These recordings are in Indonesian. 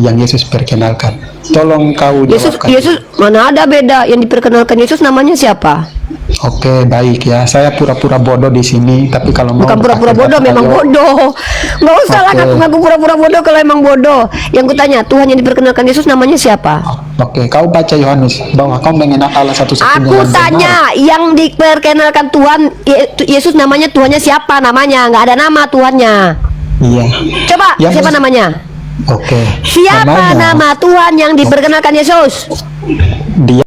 yang Yesus perkenalkan. Tolong kau jawabkan. Yesus mana ada beda, yang diperkenalkan Yesus namanya siapa? Oke, baik ya. Saya pura-pura bodoh di sini, tapi kalau mau Bukan pura-pura pakai bodoh, data memang ayo. bodoh. Nggak usah lah Oke. ngaku-ngaku pura-pura bodoh kalau emang bodoh. Yang kutanya, Tuhan yang diperkenalkan Yesus namanya siapa? Oke, kau baca Yohanes bahwa kau mengenal Allah satu-satunya Aku yang tanya, benar. yang diperkenalkan Tuhan Yesus namanya Tuhannya siapa namanya? Nggak ada nama Tuhannya. Iya. Coba, Yang siapa namanya? Oke. Siapa Namanya, nama Tuhan yang diperkenalkan Yesus? Dia.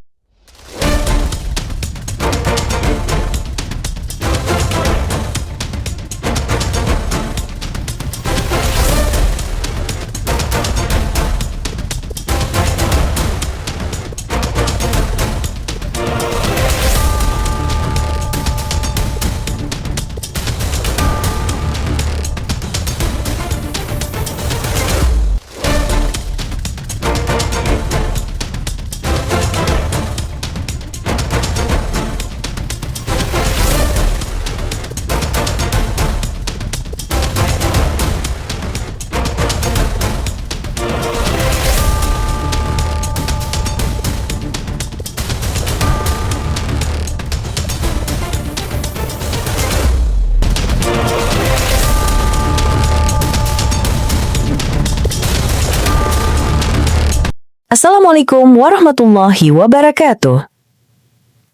Assalamualaikum warahmatullahi wabarakatuh.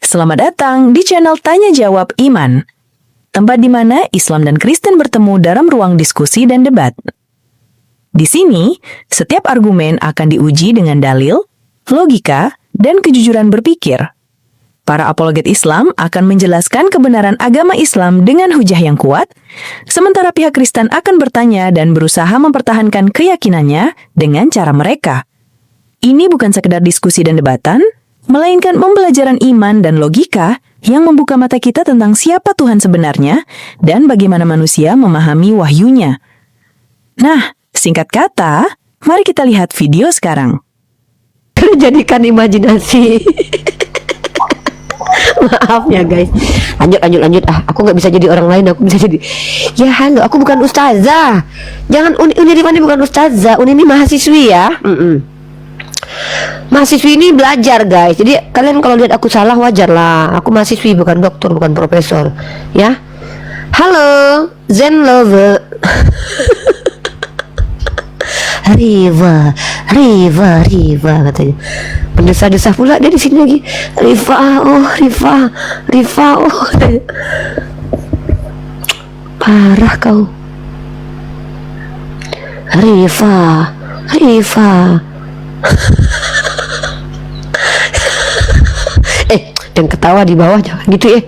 Selamat datang di channel Tanya Jawab Iman, tempat di mana Islam dan Kristen bertemu dalam ruang diskusi dan debat. Di sini, setiap argumen akan diuji dengan dalil, logika, dan kejujuran berpikir. Para apologet Islam akan menjelaskan kebenaran agama Islam dengan hujah yang kuat, sementara pihak Kristen akan bertanya dan berusaha mempertahankan keyakinannya dengan cara mereka. Ini bukan sekedar diskusi dan debatan, melainkan pembelajaran iman dan logika yang membuka mata kita tentang siapa Tuhan sebenarnya dan bagaimana manusia memahami wahyunya. Nah, singkat kata, mari kita lihat video sekarang. Jadikan imajinasi. Maaf ya guys. Lanjut. Aku nggak bisa jadi orang lain. Aku bisa jadi. Ya halo, aku bukan ustazah. Jangan Uni Rifani bukan ustazah. Uni ini mahasiswi ya. Mahasiswi ini belajar guys. Jadi kalian kalau lihat aku salah wajar lah. Aku mahasiswi bukan dokter, bukan profesor. Ya. Halo, Zen lover. Riva katanya. Mendesah-desah pula dia di sini lagi. Riva, oh. Parah kau. Riva. Jangan ketawa di bawah, jangan gitu ya.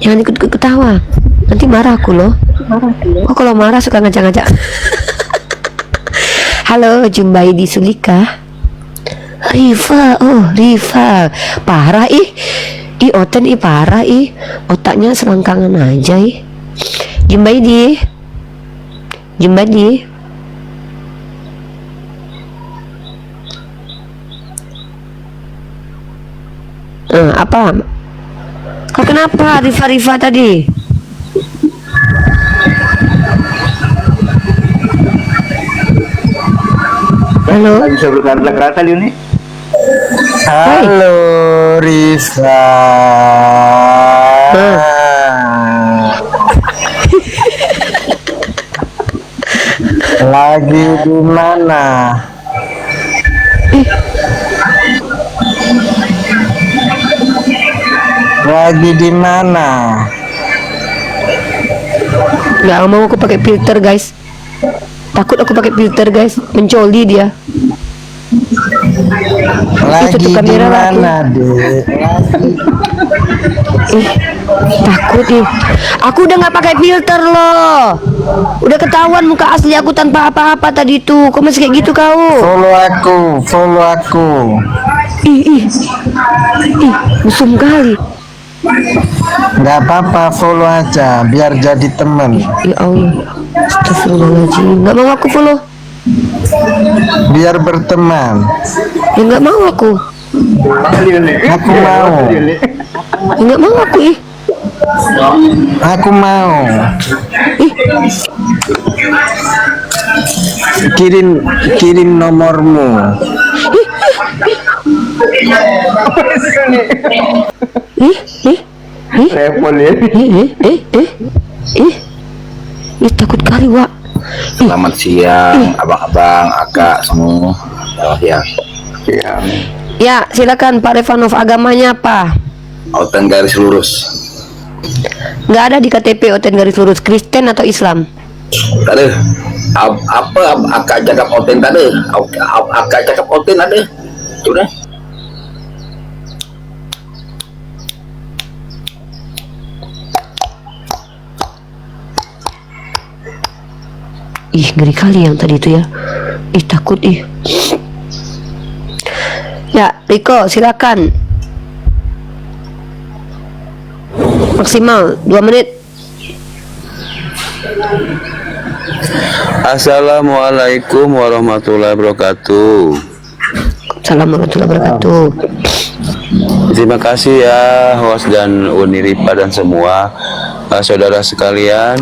Jangan ikut ketawa. Nanti marah aku loh. Oh, kalau marah suka ngajak-ngajak. Halo, jumpai di Sulika. Riva. Parah Oten parah otaknya selangkangan aja Jumpai di. Apa? Kau kenapa Riva tadi? Halo. Bisa berkata ini. Halo, Riva. Lagi di mana? Lagi di mana? Nggak mau aku pakai filter guys. Takut aku pakai filter guys. Mencoli dia. Lagi tutup di kamera lah aku. mana, Dek? Takut Aku udah nggak pakai filter loh. Udah ketahuan muka asli aku tanpa apa-apa tadi tuh. Kok masih kayak gitu kau? Follow aku. Musuh kali. Nggak apa-apa, follow aja biar jadi teman. Ya Allah. Astagfirullahaladzim. Nggak mau aku follow. Biar berteman. Ya nggak mau aku. Aku mau. Ya, nggak mau aku Aku mau. kirim nomormu. Telepon ya. Takut kali, Wak. Selamat siang, abang-abang, akak semua. Selamat siang. Ya, silakan Pak Revanov, agamanya apa? Autan garis lurus. Nggak ada di KTP Oten garis lurus, Kristen atau Islam? Tade, apa akak cakap autan tade? Akak cakap autan ada. Sudah. Ih, ngeri kali yang tadi itu ya. Ih, takut ih. Ya, Riko, silakan. Maksimal 2 menit. Assalamualaikum warahmatullahi wabarakatuh. Assalamualaikum warahmatullahi wabarakatuh. Terima kasih ya host dan Uniripa dan semua saudara sekalian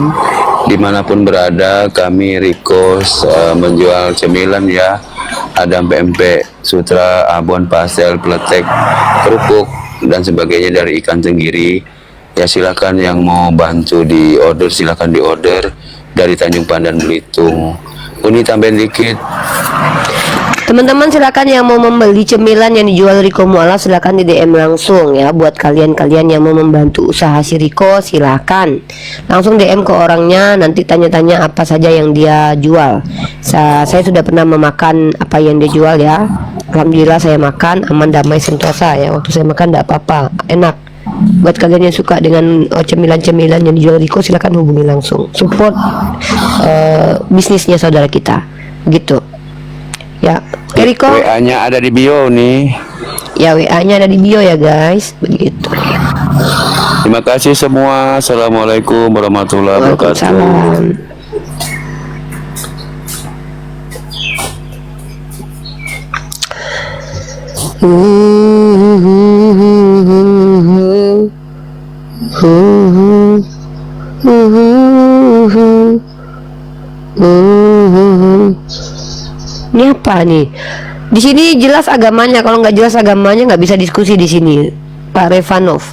dimanapun berada. Kami Riko menjual cemilan ya, ada pempek, sutra, abon, pastel, peletek, kerupuk dan sebagainya dari ikan tenggiri. Ya silakan yang mau bantu di order, silakan di order dari Tanjung Pandan Belitung. Uni tambahin dikit. Teman-teman silakan yang mau membeli cemilan yang dijual Riko Muala, silakan di DM langsung ya. Buat kalian-kalian yang mau membantu usaha si Riko, silakan langsung DM ke orangnya, nanti tanya-tanya apa saja yang dia jual. Saya sudah pernah memakan apa yang dia jual ya. Alhamdulillah saya makan aman, damai, sentosa ya. Waktu saya makan tidak apa-apa, enak. Buat kalian yang suka dengan cemilan-cemilan yang dijual Riko, silakan hubungi langsung, support bisnisnya saudara kita gitu ya. Riko, WA-nya ada di bio nih. ya, WA-nya ada di bio ya guys, begitu. Terima kasih semua. Assalamualaikum warahmatullahi wabarakatuh. Waalaikumsalam. Ini apa nih? Di sini jelas agamanya. Kalau nggak jelas agamanya nggak bisa diskusi di sini, Pak Revanov.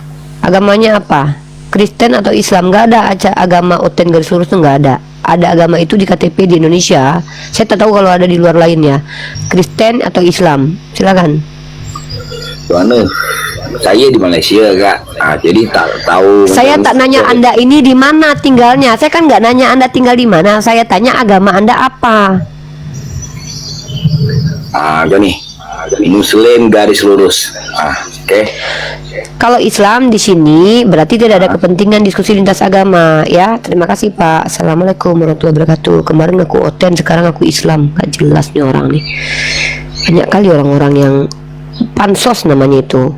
Agamanya apa? Kristen atau Islam? Nggak ada agama Oten garis lurus, nggak ada. Ada agama itu di KTP di Indonesia. Saya tak tahu kalau ada di luar lainnya. Kristen atau Islam? Silakan. Mana? Saya di Malaysia kak. Jadi tak tahu. Saya tak nanya Anda ini di mana tinggalnya. Saya kan nggak nanya Anda tinggal di mana. Saya tanya agama Anda apa. Gini, Muslim garis lurus. Oke. Kalau Islam di sini berarti tidak ada kepentingan diskusi lintas agama ya. Terima kasih Pak. Assalamualaikum warahmatullahi wabarakatuh. Kemarin aku Oten, sekarang aku Islam. Gak jelas nih orang nih. Banyak kali orang-orang yang pansos namanya itu.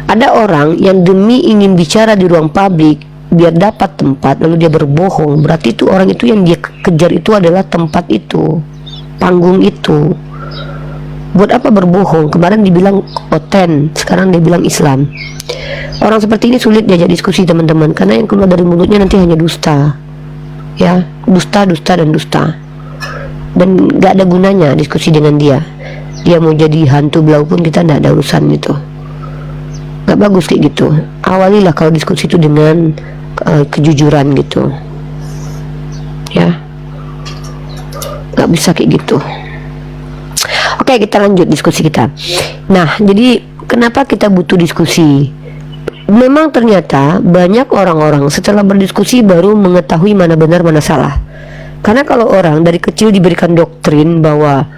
Ada orang yang demi ingin bicara di ruang publik biar dapat tempat lalu dia berbohong. Berarti itu orang itu yang dia kejar itu adalah tempat itu, panggung itu. Buat apa berbohong? Kemarin dibilang Oten, sekarang dia bilang Islam. Orang seperti ini sulit diajak diskusi teman-teman, karena yang keluar dari mulutnya nanti hanya dusta. Ya, dusta, dusta, dan dusta. Dan gak ada gunanya diskusi dengan dia. Dia mau jadi hantu belau pun kita gak ada urusan itu. Gak bagus kayak gitu. Awalilah kalau diskusi itu dengan kejujuran gitu. Ya, gak bisa kayak gitu. Oke, kita lanjut diskusi kita. Nah, jadi kenapa kita butuh diskusi? Memang ternyata banyak orang-orang setelah berdiskusi baru mengetahui mana benar mana salah. Karena kalau orang dari kecil diberikan doktrin bahwa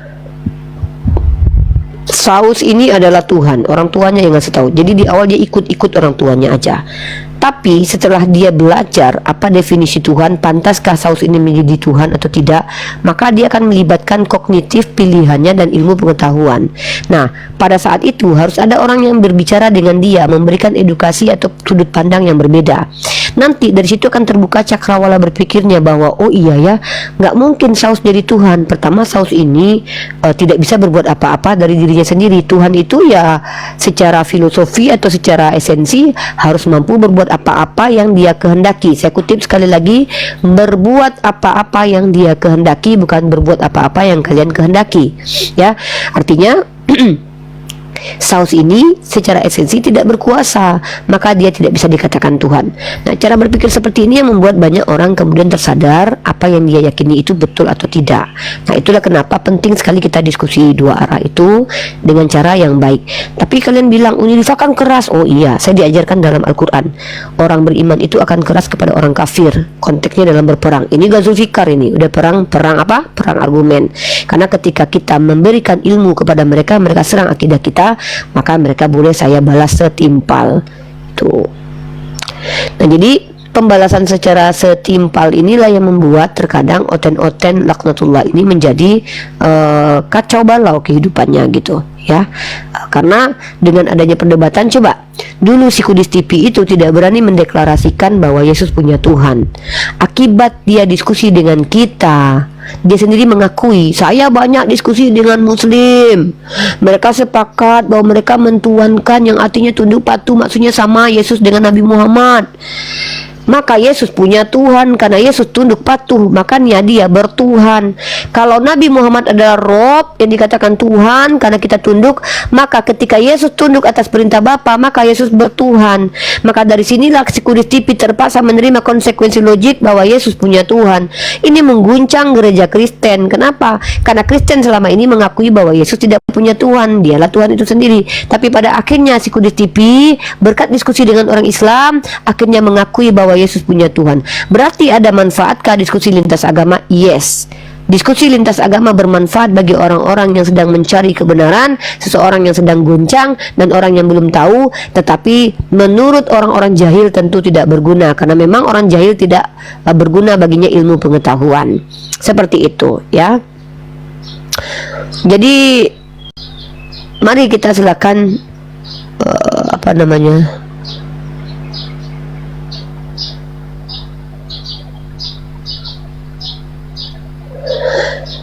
saus ini adalah Tuhan, orang tuanya yang ngasih tahu. Jadi di awal dia ikut-ikut orang tuanya aja. Tapi setelah dia belajar apa definisi Tuhan, pantaskah saus ini menjadi Tuhan atau tidak, maka dia akan melibatkan kognitif pilihannya dan ilmu pengetahuan. Nah, pada saat itu harus ada orang yang berbicara dengan dia, memberikan edukasi atau sudut pandang yang berbeda. Nanti dari situ akan terbuka cakrawala berpikirnya bahwa oh iya ya, nggak mungkin saus jadi Tuhan. Pertama, saus ini tidak bisa berbuat apa-apa dari dirinya sendiri. Tuhan itu ya secara filosofi atau secara esensi harus mampu berbuat apa-apa yang dia kehendaki. Saya kutip sekali lagi, berbuat apa-apa yang dia kehendaki, bukan berbuat apa-apa yang kalian kehendaki. Ya, artinya saus ini secara esensi tidak berkuasa, maka dia tidak bisa dikatakan Tuhan. Nah, cara berpikir seperti ini yang membuat banyak orang kemudian tersadar apa yang dia yakini itu betul atau tidak. Nah, itulah kenapa penting sekali kita diskusi dua arah itu dengan cara yang baik. Tapi kalian bilang, Unilifa kan keras. Oh iya, saya diajarkan dalam Al-Quran, orang beriman itu akan keras kepada orang kafir. Konteksnya dalam berperang. Ini Ghazul Fikar, ini udah perang apa? Perang argumen. Karena ketika kita memberikan ilmu kepada mereka, mereka serang akidah kita, maka mereka boleh saya balas setimpal. Tuh. Nah, jadi pembalasan secara setimpal inilah yang membuat terkadang oten-oten laknatullah ini menjadi kacau balau kehidupannya gitu ya. Karena dengan adanya perdebatan, coba dulu si Kudus TV itu tidak berani mendeklarasikan bahwa Yesus punya Tuhan. Akibat dia diskusi dengan kita, dia sendiri mengakui, saya banyak diskusi dengan Muslim, mereka sepakat bahwa mereka mentuhankan, yang artinya tunduk patuh, maksudnya sama Yesus dengan Nabi Muhammad. Maka Yesus punya Tuhan, karena Yesus tunduk patuh, makanya dia bertuhan. Kalau Nabi Muhammad adalah Rob yang dikatakan Tuhan karena kita tunduk, maka ketika Yesus tunduk atas perintah Bapa, maka Yesus bertuhan. Maka dari sinilah si Kudus TV terpaksa menerima konsekuensi logik bahwa Yesus punya Tuhan. Ini mengguncang gereja Kristen. Kenapa? Karena Kristen selama ini mengakui bahwa Yesus tidak punya Tuhan, dialah Tuhan itu sendiri. Tapi pada akhirnya si Kudus TV berkat diskusi dengan orang Islam akhirnya mengakui bahwa Yesus punya Tuhan. Berarti ada manfaatkah diskusi lintas agama? Yes. Diskusi lintas agama bermanfaat bagi orang-orang yang sedang mencari kebenaran, seseorang yang sedang goncang, dan orang yang belum tahu. Tetapi menurut orang-orang jahil tentu tidak berguna, karena memang orang jahil tidak berguna baginya ilmu pengetahuan. Seperti itu ya. Jadi mari kita silakan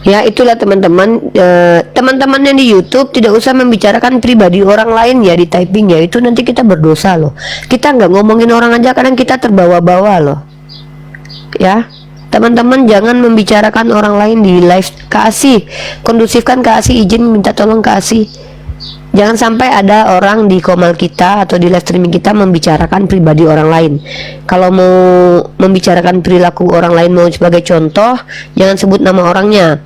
ya, itulah teman-teman. Teman-teman yang di YouTube tidak usah membicarakan pribadi orang lain ya di typing ya, itu nanti kita berdosa loh. Kita nggak ngomongin orang aja, kadang kita terbawa-bawa loh ya. Teman-teman jangan membicarakan orang lain di live. Kasih, kondusifkan, kasih izin, minta tolong kasih. Jangan sampai ada orang di komal kita atau di live streaming kita membicarakan pribadi orang lain. Kalau mau membicarakan perilaku orang lain, mau sebagai contoh, jangan sebut nama orangnya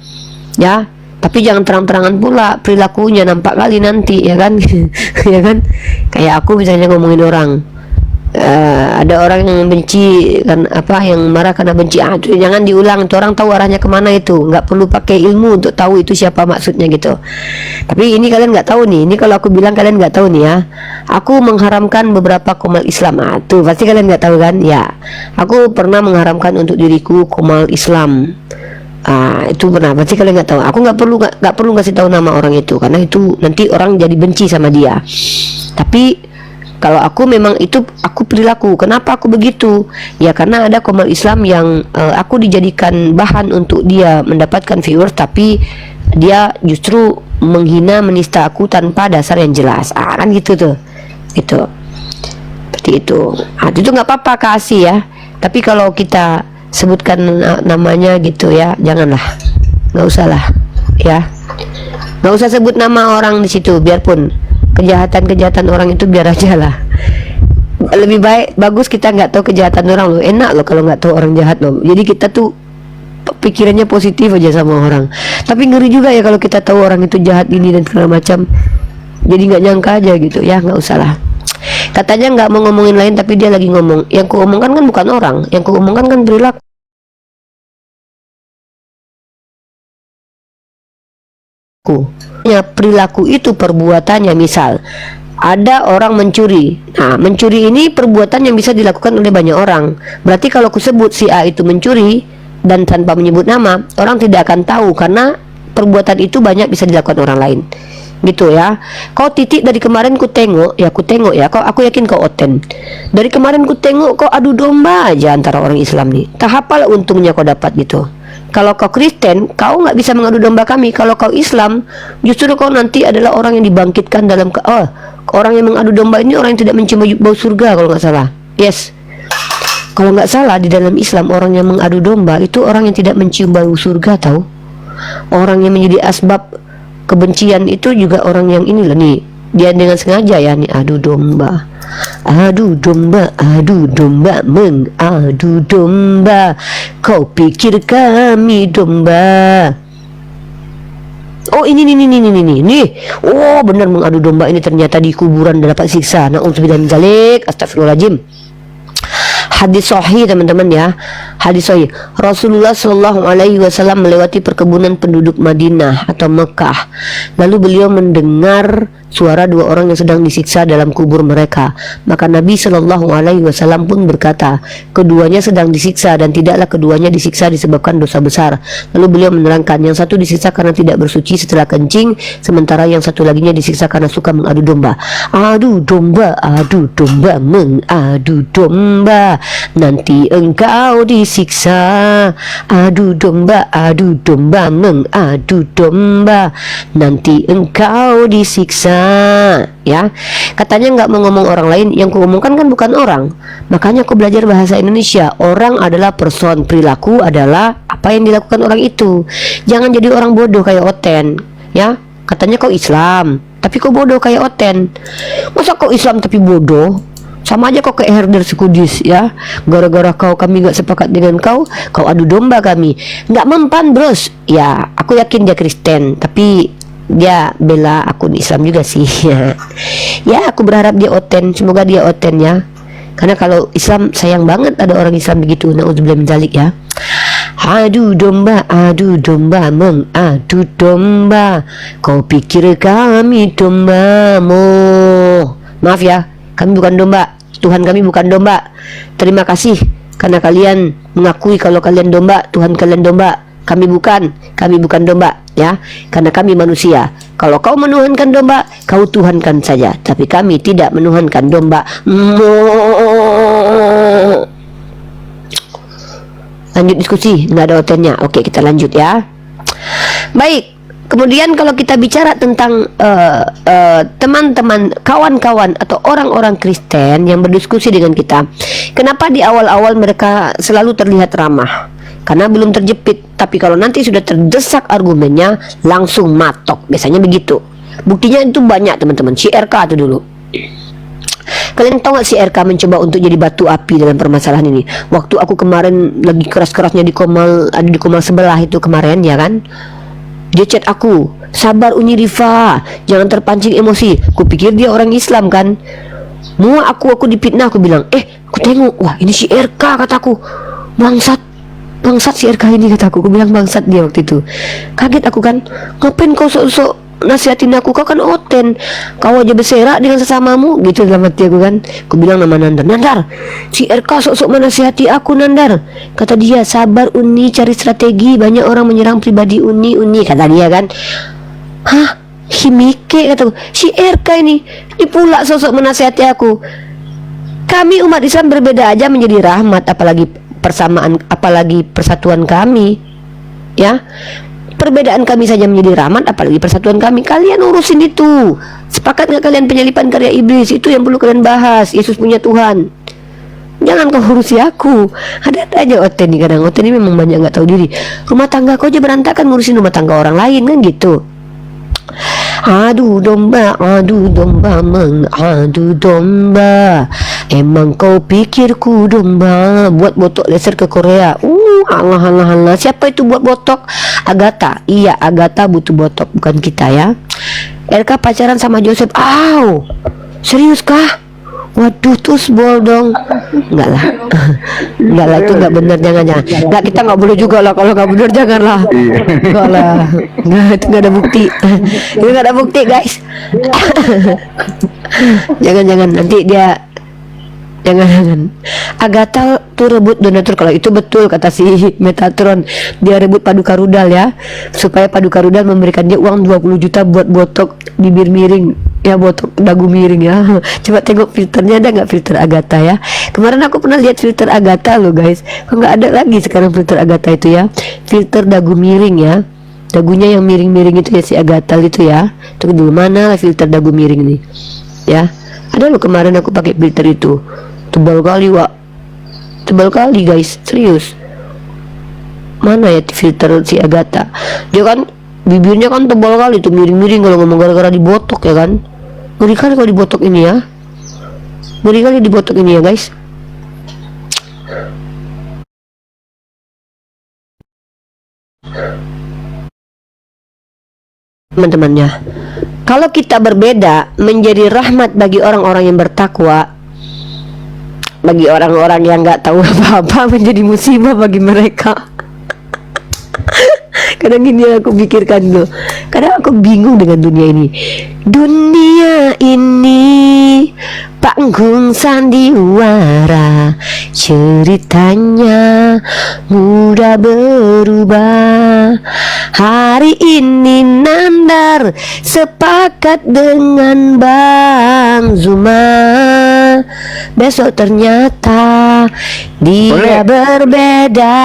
ya. Tapi jangan terang-terangan pula perilakunya, nampak kali nanti ya kan. Ya kan, kayak aku misalnya ngomongin orang, ada orang yang benci kan, yang marah karena benci, itu jangan diulang, itu orang tahu arahnya kemana, itu nggak perlu pakai ilmu untuk tahu itu siapa maksudnya gitu. Tapi ini kalian nggak tahu nih, ini kalau aku bilang kalian nggak tahu nih ya, aku mengharamkan beberapa komal Islam. Tuh pasti kalian nggak tahu kan ya, aku pernah mengharamkan untuk diriku komal Islam. Itu pernah, pasti kalian nggak tahu. Aku nggak perlu ngasih tahu nama orang itu, karena itu nanti orang jadi benci sama dia. Tapi kalau aku memang itu aku perilaku. Kenapa aku begitu? Ya karena ada komal Islam yang aku dijadikan bahan untuk dia mendapatkan viewers, tapi dia justru menghina, menista aku tanpa dasar yang jelas. Kan gitu tuh. Gitu. Seperti itu. Itu nggak apa-apa, kasih ya. Tapi kalau kita sebutkan namanya gitu ya, janganlah. Nggak usah lah ya. Nggak usah sebut nama orang di situ, biarpun kejahatan orang itu biar aja lah. Lebih bagus kita nggak tahu kejahatan orang loh. Enak loh kalau nggak tahu orang jahat loh. Jadi kita tuh pikirannya positif aja sama orang. Tapi ngeri juga ya kalau kita tahu orang itu jahat ini dan segala macam. Jadi nggak nyangka aja gitu ya, nggak usah lah. Katanya nggak mau ngomongin lain, tapi dia lagi ngomong. Yang ku omongkan kan bukan orang, yang ku omongkan kan perilaku. Perilaku itu perbuatannya. Misal ada orang mencuri, mencuri ini perbuatan yang bisa dilakukan oleh banyak orang. Berarti kalau aku sebut si A itu mencuri dan tanpa menyebut nama, orang tidak akan tahu karena perbuatan itu banyak bisa dilakukan orang lain gitu ya. Kau Titik dari kemarin ku tengok ya, kau, aku yakin kau Oten. Dari kemarin ku tengok kau adu domba aja antara orang Islam nih. Tak apalah untungnya kau dapat gitu. Kalau kau Kristen, kau nggak bisa mengadu domba kami. Kalau kau Islam, justru kau nanti adalah orang yang dibangkitkan dalam orang yang mengadu domba ini orang yang tidak mencium bau surga kalau nggak salah. Yes, Kalau nggak salah di dalam Islam orang yang mengadu domba itu orang yang tidak mencium bau surga, tahu? Orang yang menjadi asbab kebencian itu juga orang yang ini loh nih, dia dengan sengaja ya nih adu domba, mengadu domba, kau pikir kami domba. Oh ini nih. Oh benar mengadu domba ini ternyata di kuburan dapat siksa. Na'udzubillah min dzalik. Astagfirullahaladzim. Hadis sahih teman-teman ya. Hadis sahih. Rasulullah Shallallahu Alaihi Wasallam melewati perkebunan penduduk Madinah atau Mekah. Lalu beliau mendengar suara dua orang yang sedang disiksa dalam kubur mereka. Maka Nabi Shallallahu Alaihi Wasallam pun berkata, keduanya sedang disiksa dan tidaklah keduanya disiksa disebabkan dosa besar. Lalu beliau menerangkan, yang satu disiksa karena tidak bersuci setelah kencing, sementara yang satu laginya disiksa karena suka mengadu domba. Adu domba, mengadu domba, nanti engkau disiksa. Adu domba, mengadu domba, nanti engkau disiksa. Ya, katanya nggak mau ngomong orang lain, yang kuomongkan kan bukan orang. Makanya aku belajar bahasa Indonesia. Orang adalah person, perilaku adalah apa yang dilakukan orang itu. Jangan jadi orang bodoh kayak Oten. Ya, katanya kau Islam, tapi kau bodoh kayak Oten. Masa kau Islam tapi bodoh? Sama aja kau kayak herder sekudis ya. Gara-gara kami gak sepakat dengan kau adu domba kami. Gak mempan bros. Ya aku yakin dia Kristen, tapi dia bela akun Islam juga sih. Ya aku berharap dia Oten. Semoga dia Oten ya. Karena kalau Islam sayang banget ada orang Islam begitu. Na'udzubillah min dzalik ya. Adu domba, mengadu domba, kau pikir kami dombamu. Maaf ya, kami bukan domba. Tuhan kami bukan domba. Terima kasih karena kalian mengakui kalau kalian domba. Tuhan kalian domba. Kami bukan domba ya. Karena kami manusia. Kalau kau menuhankan domba, kau tuhankan saja. Tapi kami tidak menuhankan domba. Lanjut diskusi, nggak ada hotelnya. Oke, kita lanjut ya. Baik. Kemudian kalau kita bicara tentang teman-teman, kawan-kawan atau orang-orang Kristen yang berdiskusi dengan kita, kenapa di awal-awal mereka selalu terlihat ramah? Karena belum terjepit. Tapi kalau nanti sudah terdesak argumennya, langsung matok. Biasanya begitu. Buktinya itu banyak teman-teman. Si RK itu dulu. Kalian tahu gak si RK mencoba untuk jadi batu api dalam permasalahan ini? Waktu aku kemarin lagi keras-kerasnya di Komal, ada di Komal sebelah itu kemarin ya kan? Dia chat aku, sabar Uni Rifa, jangan terpancing emosi. Kupikir dia orang Islam kan. Mau aku dipitnah, aku bilang, aku tengok, wah ini si RK kataku. Bangsat si RK ini kataku. Aku bilang bangsat dia waktu itu. Kaget aku kan, ngapain kau sok-sok nasihatin aku, kau kan Oten, kau aja berserak dengan sesamamu gitu dalam hati aku kan. Aku bilang nama Nandar, si RK sok-sok menasihati aku Nandar. Kata dia, sabar Uni, cari strategi, banyak orang menyerang pribadi Uni kata dia kan. Hah, himike kataku, si RK ini pula sok-sok menasihati aku. Kami umat Islam berbeda aja menjadi rahmat, apalagi persamaan, apalagi persatuan kami ya. Perbedaan kami saja menjadi rahmat, apalagi persatuan kami. Kalian urusin itu. Sepakat nggak kalian penyalipan karya iblis? Itu yang perlu kalian bahas. Yesus punya Tuhan. Jangan kau urusi aku. Ada aja Oten nih kadang. Oten ini memang banyak nggak tahu diri. Rumah tangga kau aja berantakan, ngurusin rumah tangga orang lain kan gitu. Adu domba, mengadu domba. Emang kau pikirku domba? Buat botok laser ke Korea. Allah. Siapa itu buat botok? Agatha. Iya, Agatha butuh botok, bukan kita ya. RK pacaran sama Joseph. Serius kah? Waduh, terus bol dong. Enggak lah. Enggak lah, itu enggak benar, jangan. Enggak, kita enggak boleh juga lah. Kalau enggak benar janganlah. Enggak lah. Enggak, itu enggak ada bukti. Itu enggak ada bukti, guys. Jangan nanti dia jangan. Agatha tuh rebut donatur. Kalau itu betul kata si Metatron, dia rebut Paduka Rudal ya, supaya Paduka Rudal memberikan dia uang 20 juta buat botok bibir miring ya, botok dagu miring ya. Coba tengok filternya, ada nggak filter Agatha ya? Kemarin aku pernah lihat filter Agatha loh guys. Kok nggak ada lagi sekarang filter Agatha itu ya? Filter dagu miring ya, dagunya yang miring-miring itu ya si Agatha itu ya. Tunggu dulu, mana filter dagu miring nih ya? Ada loh kemarin aku pakai filter itu, tebal kali Wak. tebal kali guys, serius. Mana ya filter si Agatha? Dia kan bibirnya kan tebal kali tuh, miring-miring kalau ngomong, gara-gara dibotok ya kan. Ngeri kali kalau dibotok ini ya. Ngeri kali dibotok ini ya guys. Teman-temannya, kalau kita berbeda menjadi rahmat bagi orang-orang yang bertakwa, bagi orang-orang yang nggak tahu apa-apa menjadi musibah bagi mereka. Kadang gini aku pikirkan loh, kadang aku bingung dengan dunia ini. Dunia ini panggung sandiwara, ceritanya mudah berubah. Hari ini Nandar sepakat dengan Bang Zuma, besok ternyata dia berbeda.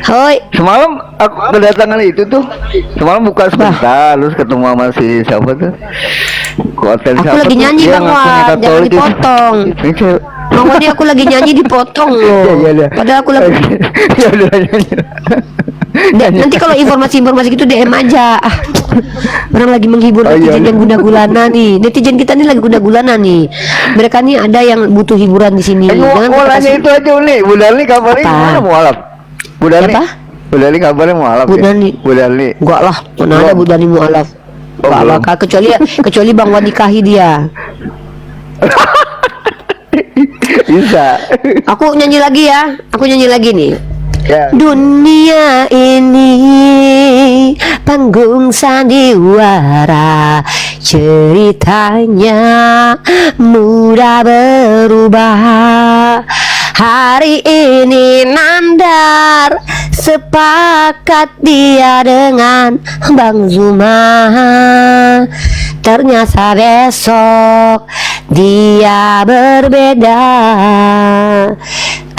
Hoi. Semalam aku kedatangan itu tuh. Semalam buka sebentar, terus ketemu sama si siapa tuh? Hotel Aku siapa lagi tuh? nyanyi Dia Bang ngakunya Wan, jangan Katolik itu. dipotong. Bang Wan, aku lagi nyanyi dipotong loh. Iya. Padahal aku lagi Ya udah nyanyi. nanti kalau informasi-informasi gitu DM aja. Orang lagi menghibur Oh, iya, netizen iya. yang guna-gulana nih. Netizen kita nih lagi guna-gulana nih. Mereka nih ada yang butuh hiburan di sini. Jangan kita Mulanya kasih- itu aja nih. Bu Darli kabarnya Apa? gimana mau alap? Bu Darli. Siapa? Bu Darli kabarnya mau alap. Bu ya? Darli. Bu Darli. Enggak lah, mana ada Belum. Bu Dani mualaf. Oh, Enggak belum. bakal, kecuali Bang Wan nikahi dia. Bisa. Aku nyanyi lagi ya. Aku nyanyi lagi nih. Ya. Dunia ini panggung sandiwara, ceritanya mudah berubah. Hari ini Nandar sepakat dia dengan Bang Zuma, ternyata besok dia berbeda.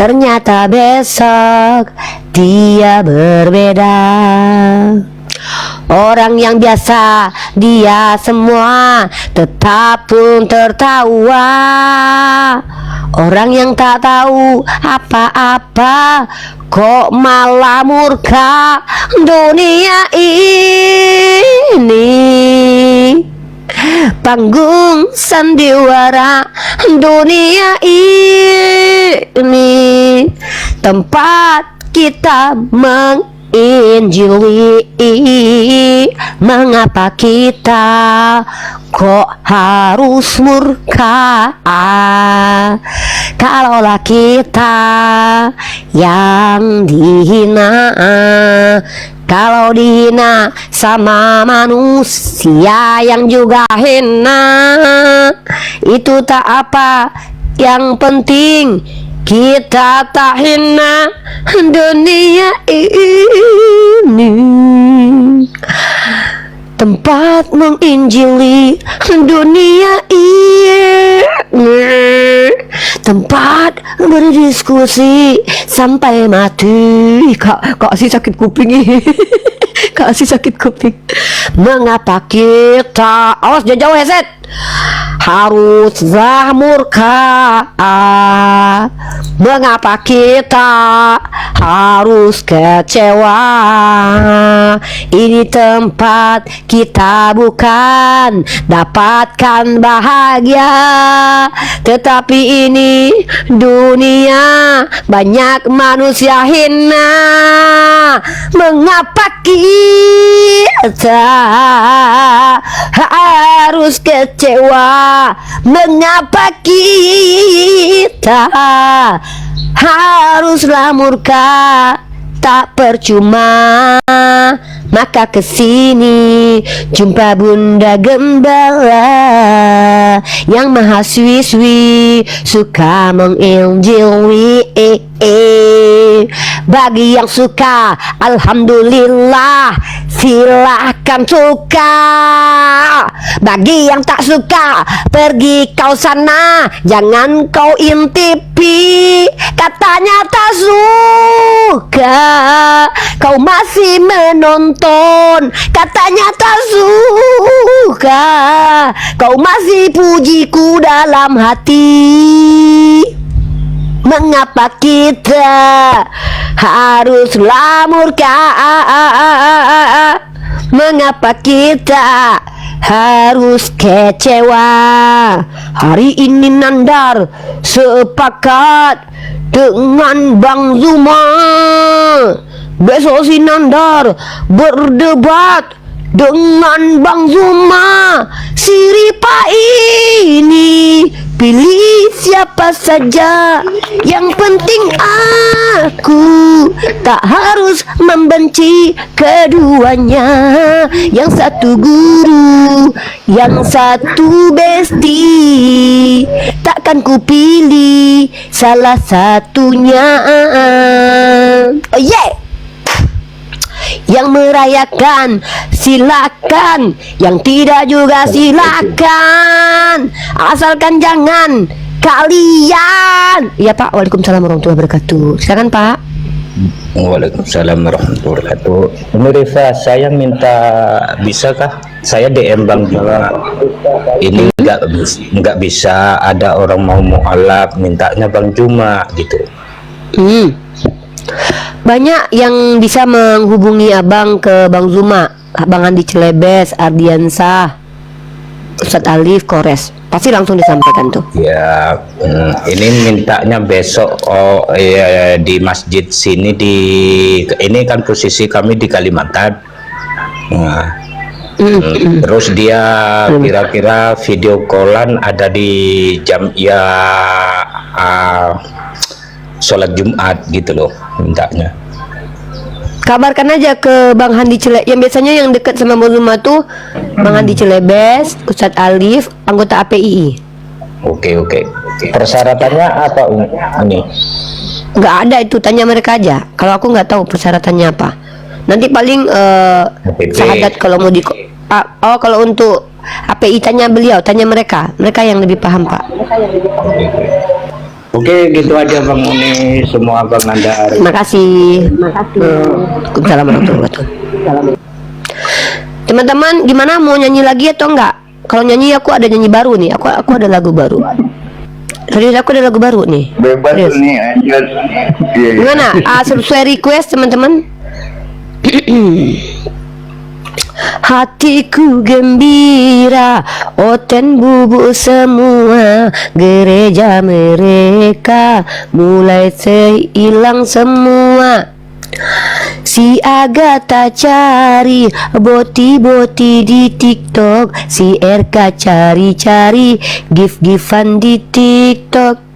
Ternyata besok dia berbeda. Orang yang biasa dia semua tetap pun tertawa. Orang yang tak tahu apa-apa kok malah murka. Dunia ini panggung sandiwara, dunia ini tempat kita menginjili. Mengapa kita kok harus murka? Kalaulah kita yang dihina, kalau dihina sama manusia yang juga hina, itu tak apa, yang penting kita tak hina dunia ini. Tempat menginjili, dunia ini tempat berdiskusi sampai mati. Kak sih sakit kuping ini. Kak sih sakit kuping. Mengapa kita, awas jangan jauh headset, haruslah murka? Mengapa kita harus kecewa? Ini tempat kita bukan dapatkan bahagia, tetapi ini dunia banyak manusia hina. Mengapa kita harus kecewa? Mengapa kita haruslah murka? Tak percuma, maka kesini jumpa Bunda Gembala yang maha swi-swi, suka menginjili. Bagi yang suka, alhamdulillah, silahkan suka. Bagi yang tak suka, pergi kau sana, jangan kau intipi. Katanya tak suka, kau masih menonton. Katanya tak suka, kau masih pujiku dalam hati. Mengapa kita harus murka? Mengapa kita harus kecewa? Hari ini Nandar sepakat dengan Bang Zuma, besok si Nandar berdebat dengan Bang Zuma. Si Ripa ini pilih siapa saja, yang penting aku tak harus membenci keduanya. Yang satu guru, yang satu besti, takkan ku pilih salah satunya. Oh yeah. Yang merayakan silakan, yang tidak juga silakan, asalkan jangan kalian. Ya Pak, waalaikumsalam warahmatullahi wabarakatuh. Silakan Pak. Waalaikumsalam warahmatullahi wabarakatuh. Ini Rifa, saya minta, bisakah saya DM Bang Juma? Ini nggak bisa, ada orang mau mualaf mintanya Bang Juma gitu. Banyak yang bisa menghubungi abang ke Bang Zuma, Bang Andi Celebes, Ardiansah, Ustadz Alif, Kores, pasti langsung disampaikan tuh. Ya, ini mintanya besok di masjid sini, ini kan posisi kami di Kalimantan. Nah, terus dia kira-kira video callan ada di jam sholat Jumat gitu loh mintanya. Kabarkan aja ke Bang Handi Celebes, yang biasanya yang dekat sama Bang Zuma tuh Bang Handi Celebes, Ustadz Alif, anggota APII. Oke. Persyaratannya apa ini? Nggak ada itu, tanya mereka aja. Kalau aku nggak tahu persyaratannya apa. Nanti paling sahadat kalau mau kalau untuk API tanya beliau, tanya mereka yang lebih paham Pak. Oke, gitu aja Bang Uni, semua Bang Nandar. Terima kasih. Waalaikumsalam warahmatullahi wabarakatuh. Teman-teman, gimana, mau nyanyi lagi atau enggak? Kalau nyanyi aku ada nyanyi baru nih. Aku ada lagu baru. Serius, aku ada lagu baru nih. Bebas Serius. nih, anjir. Gimana? Sesuai request teman-teman. Hatiku gembira, Oten bubuk semua, gereja mereka mulai hilang semua. Si Agatha cari boti-boti di TikTok, si RK cari-cari gif-gifan di TikTok.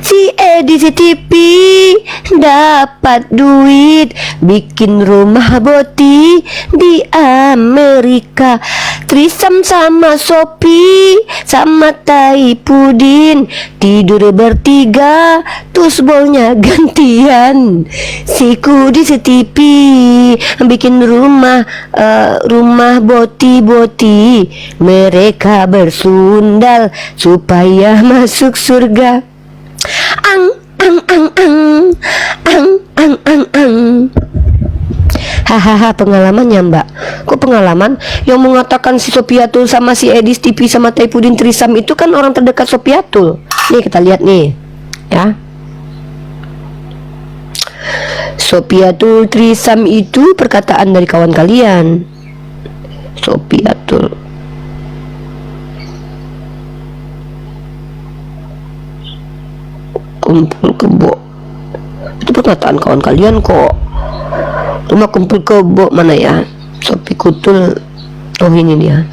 Si Edi si TV dapat duit bikin rumah boti di Amerika. Trisam sama Sophie sama Tai Pudin tidur bertiga, terus bolnya gantian. Si Kudi si TV bikin rumah boti-boti, mereka bersundal supaya masuk surga. Hahaha, pengalamannya Mbak. Kok pengalaman? Yang mengatakan si Sopiatul sama si Edis TV sama Taipudin Trisam itu kan orang terdekat Sopiatul. Nih kita lihat nih, ya. Sopiatul Trisam itu perkataan dari kawan kalian. Sopiatul. Kumpul kebo, itu perkataan kawan kalian kok. Rumah kumpul kebo mana ya? Sopi Kutul. Oh ini dia.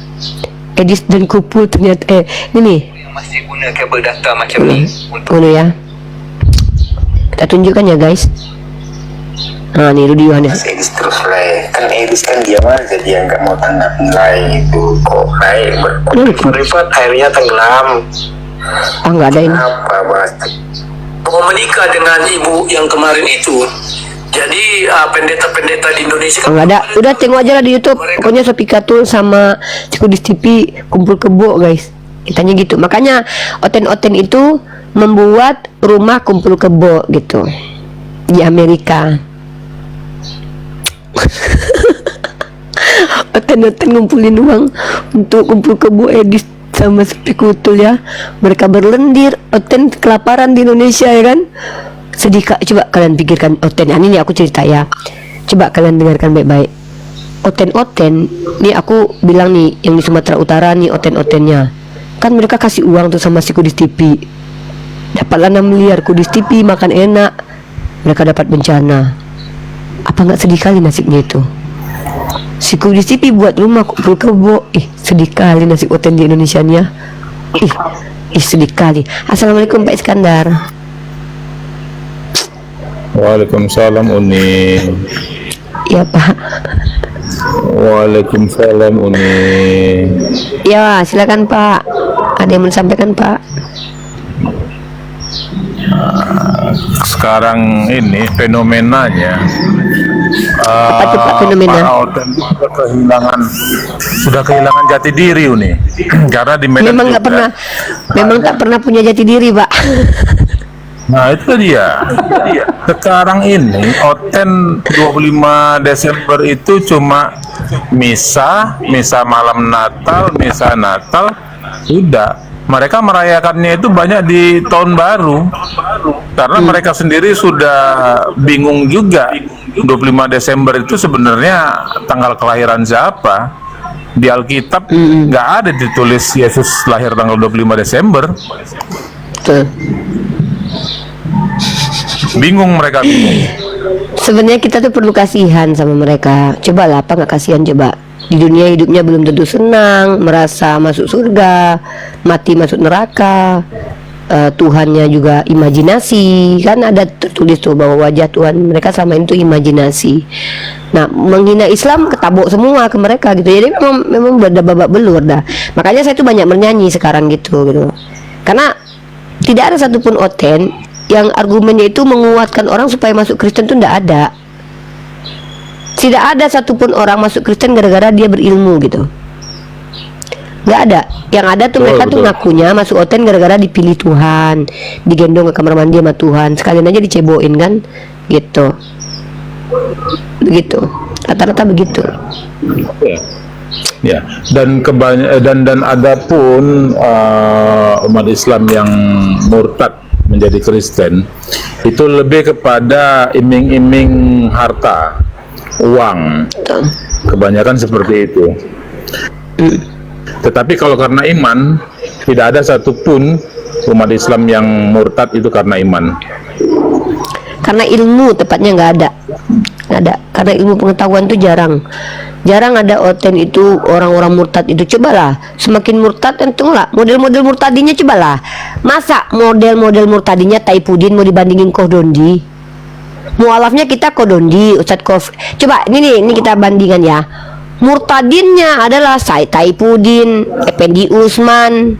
Edis dan Kupul ternyata ini masih guna kabel data macam ni untuk ya. Kita tunjukkan ya guys. Nah ini Rudy Yohanes. Edis terus lah. Kan Edis kan dia mah jadi yang nggak mau tanggap nilai itu kok naik berlipat akhirnya tenggelam. Nggak ada ini. Apa bahas? Mau menikah dengan ibu yang kemarin itu. Jadi pendeta-pendeta di Indonesia kan Nggak ada. Udah tengok aja lah di YouTube. Pokoknya Sopi Katul sama Cikudis TV kumpul kebo guys. Kitanya gitu. Makanya Oten-Oten itu membuat rumah kumpul kebo gitu di Amerika. Oten-Oten ngumpulin uang untuk kumpul kebo Edis sama seperti kutul ya. Mereka berlendir, Oten kelaparan di Indonesia ya kan. Sedih Kak, coba kalian pikirkan Oten. Ini aku cerita ya. Coba kalian dengarkan baik-baik. Oten, nih aku bilang nih yang di Sumatera Utara nih oten-otennya. Kan mereka kasih uang tuh sama si Kudis TV. Dapatlah 6 miliar Kudis TV, makan enak. Mereka dapat bencana. Apa nggak sedih kali nasibnya itu? Si Kudis TV buat rumah kumpul kebo. Sedih kali nasib Oten di Indonesia nih ya. Sedih kali. Assalamualaikum Pak Iskandar. Waalaikumsalam Uni. Ya Pak. Waalaikumsalam Uni. Ya silakan Pak. Ada yang mau disampaikan Pak? Sekarang ini fenomenanya Apa tuh Pak fenomena? para Oten itu sudah kehilangan jati diri Uni. Karena di Medan Memang nggak pernah, memang tak pernah punya jati diri Pak. Nah itu dia. Sekarang ini Oten 25 Desember itu cuma misa malam Natal, misa Natal, udah. Mereka merayakannya itu banyak di tahun baru. Karena mereka sendiri sudah bingung juga. 25 Desember itu sebenarnya tanggal kelahiran siapa? Di Alkitab nggak ada ditulis Yesus lahir tanggal 25 Desember. Bingung mereka, bingung. Sebenarnya kita tuh perlu kasihan sama mereka. Cobalah, apa nggak kasihan coba? Di dunia hidupnya belum tentu senang, merasa masuk surga, mati masuk neraka. Tuhannya juga imajinasi, kan ada tertulis tuh bahwa wajah Tuhan mereka selama itu imajinasi. Nah, menghina Islam ketabok semua ke mereka gitu. Jadi memang udah babak belur dah. Makanya saya tuh banyak bernyanyi sekarang gitu. Karena tidak ada satupun Oten yang argumennya itu menguatkan orang supaya masuk Kristen tuh tidak ada. Tidak ada satupun orang masuk Kristen gara-gara dia berilmu gitu. Nggak ada. Yang ada tuh mereka tuh ngakunya masuk Oten gara-gara dipilih Tuhan, digendong ke kamar mandi sama Tuhan, sekalian aja diceboin kan, gitu. Begitu. Rata-rata begitu. Ya, dan ada pun umat Islam yang murtad menjadi Kristen itu lebih kepada iming-iming harta, uang. Kebanyakan seperti itu. Tetapi kalau karena iman, tidak ada satupun umat Islam yang murtad itu karena iman. Karena ilmu tepatnya nggak ada. Karena ilmu pengetahuan itu jarang ada Oten itu orang-orang murtad itu. Cobalah semakin murtad entahlah model-model murtadinya, cobalah masa model-model murtadinya Taipudin mau dibandingin Kohdondi. Mualafnya kita Kohdondi, Ustadz Kof. Coba ini kita bandingkan ya. Murtadinnya adalah Said Taipudin, Effendi Usman.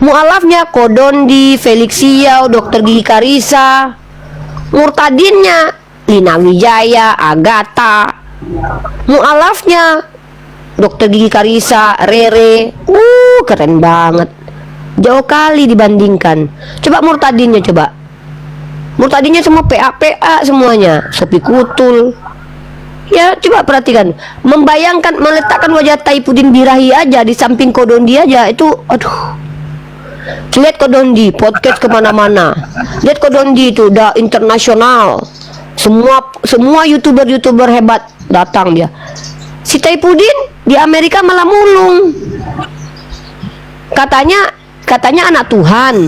Mualafnya Kohdondi, Felix Siau, Dr. Gigi Karisa. Murtadinnya Lina Wijaya, Agatha. Mualafnya Dr. Gigi Karisa, Rere. Keren banget. Jauh kali dibandingkan. Coba murtadinnya coba. Murtadinnya semua PA semuanya. Sopi Kutul. Ya coba perhatikan. Membayangkan, meletakkan wajah Taipudin Birahi aja di samping Kohdondi aja itu, aduh. Lihat Kohdondi podcast kemana-mana. Lihat Kohdondi itu udah internasional. Semua youtuber hebat datang dia. Si Taipudin di Amerika malah mulung. Katanya anak Tuhan.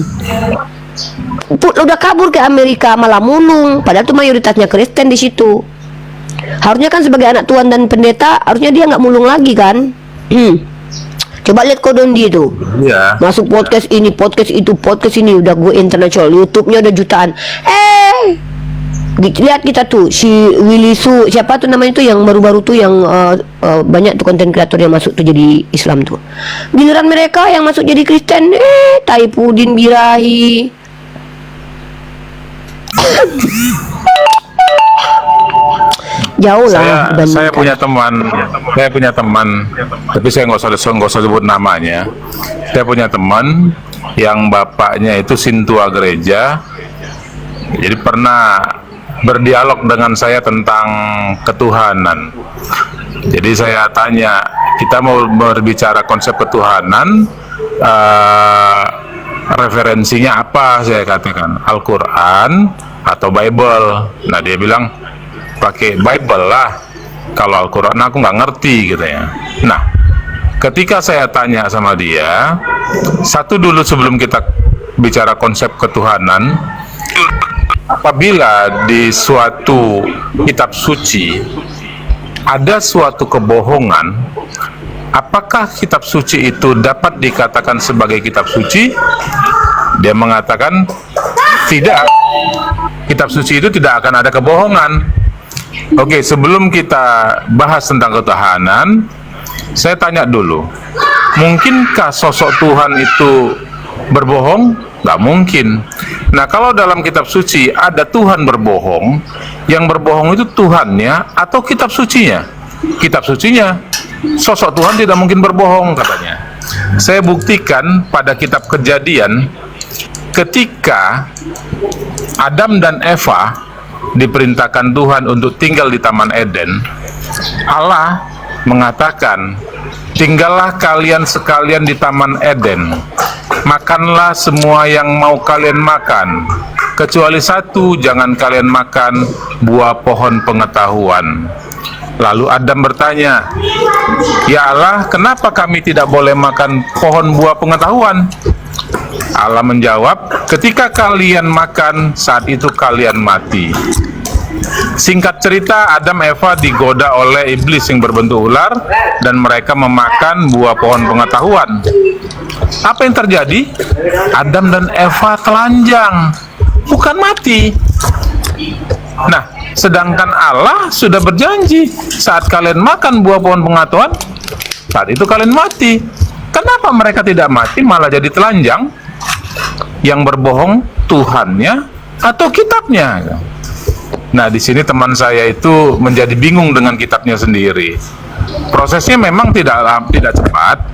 Udah kabur ke Amerika malah mulung. Padahal tuh mayoritasnya Kristen di situ. Harusnya kan sebagai anak Tuhan dan pendeta, harusnya dia nggak mulung lagi kan? Coba lihat Kohdondi itu. Ya. Masuk podcast ini, podcast itu, podcast ini udah go internasional. YouTube-nya udah jutaan. Lihat kita tuh si Willy Su, siapa tuh namanya tuh yang baru-baru tuh yang banyak tuh konten kreator yang masuk tuh jadi Islam tuh. Giliran mereka yang masuk jadi Kristen, Taipudin Birahi. Jauh lah. Saya punya teman, tapi saya nggak usah sebut namanya. Saya punya teman yang bapaknya itu sintua gereja, jadi pernah berdialog dengan saya tentang ketuhanan. Jadi saya tanya, kita mau berbicara konsep ketuhanan, referensinya apa? Saya katakan Al-Quran atau Bible. Nah dia bilang pakai Bible lah, kalau Al-Quran aku nggak ngerti gitu ya. Nah ketika saya tanya sama dia, satu dulu sebelum kita bicara konsep ketuhanan, apabila di suatu kitab suci ada suatu kebohongan, apakah kitab suci itu dapat dikatakan sebagai kitab suci? Dia mengatakan tidak, kitab suci itu tidak akan ada kebohongan. Oke, sebelum kita bahas tentang ketuhanan, saya tanya dulu, mungkinkah sosok Tuhan itu berbohong? Nggak mungkin. Nah, kalau dalam kitab suci ada Tuhan berbohong, yang berbohong itu Tuhannya atau kitab sucinya? Kitab sucinya. Sosok Tuhan tidak mungkin berbohong katanya. Saya buktikan pada kitab Kejadian, ketika Adam dan Eva diperintahkan Tuhan untuk tinggal di Taman Eden, Allah mengatakan, tinggallah kalian sekalian di Taman Eden, makanlah semua yang mau kalian makan, kecuali satu, jangan kalian makan buah pohon pengetahuan. Lalu Adam bertanya, ya Allah, kenapa kami tidak boleh makan pohon buah pengetahuan? Allah menjawab, ketika kalian makan, saat itu kalian mati. Singkat cerita, Adam Eva digoda oleh iblis yang berbentuk ular, dan mereka memakan buah pohon pengetahuan. Apa yang terjadi? Adam dan Eva telanjang, bukan mati. Nah, sedangkan Allah sudah berjanji, saat kalian makan buah pohon pengetahuan, saat itu kalian mati. Kenapa mereka tidak mati, malah jadi telanjang? Yang berbohong Tuhannya atau kitabnya? Nah, di sini teman saya itu menjadi bingung dengan kitabnya sendiri. Prosesnya memang tidak cepat.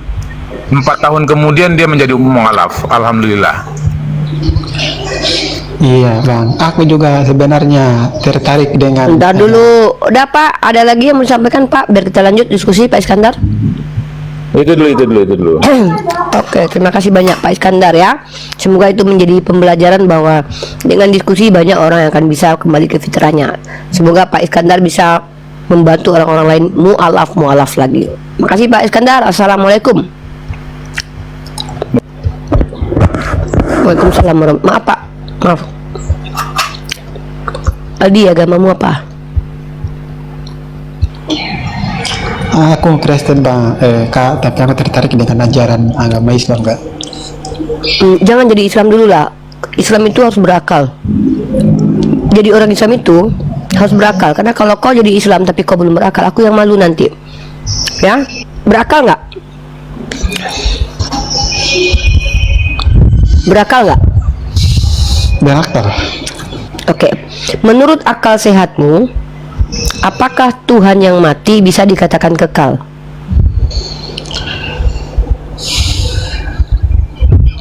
4 tahun kemudian dia menjadi mu'alaf. Alhamdulillah. Iya Bang, aku juga sebenarnya tertarik dengan. Bentar dulu, udah Pak, ada lagi yang mau disampaikan Pak, biar kita lanjut diskusi Pak Iskandar. Itu dulu. Oke, terima kasih banyak Pak Iskandar ya. Semoga itu menjadi pembelajaran bahwa dengan diskusi banyak orang yang akan bisa kembali ke fitrahnya. Semoga Pak Iskandar bisa membantu orang-orang lain mu'alaf lagi. Makasih Pak Iskandar. Assalamualaikum. Waalaikumsalam warahmatullahi. Maaf Pak, maaf. Aldi, agamamu apa? Aku Kristen Bang, Kak, tapi aku tertarik dengan ajaran agama Islam Kak. Jangan jadi Islam dulu lah. Islam itu harus berakal. Jadi orang Islam itu harus berakal. Karena kalau kau jadi Islam tapi kau belum berakal, aku yang malu nanti. Ya, berakal nggak? Berakal nggak? Berakal. Oke. Menurut akal sehatmu, apakah Tuhan yang mati bisa dikatakan kekal?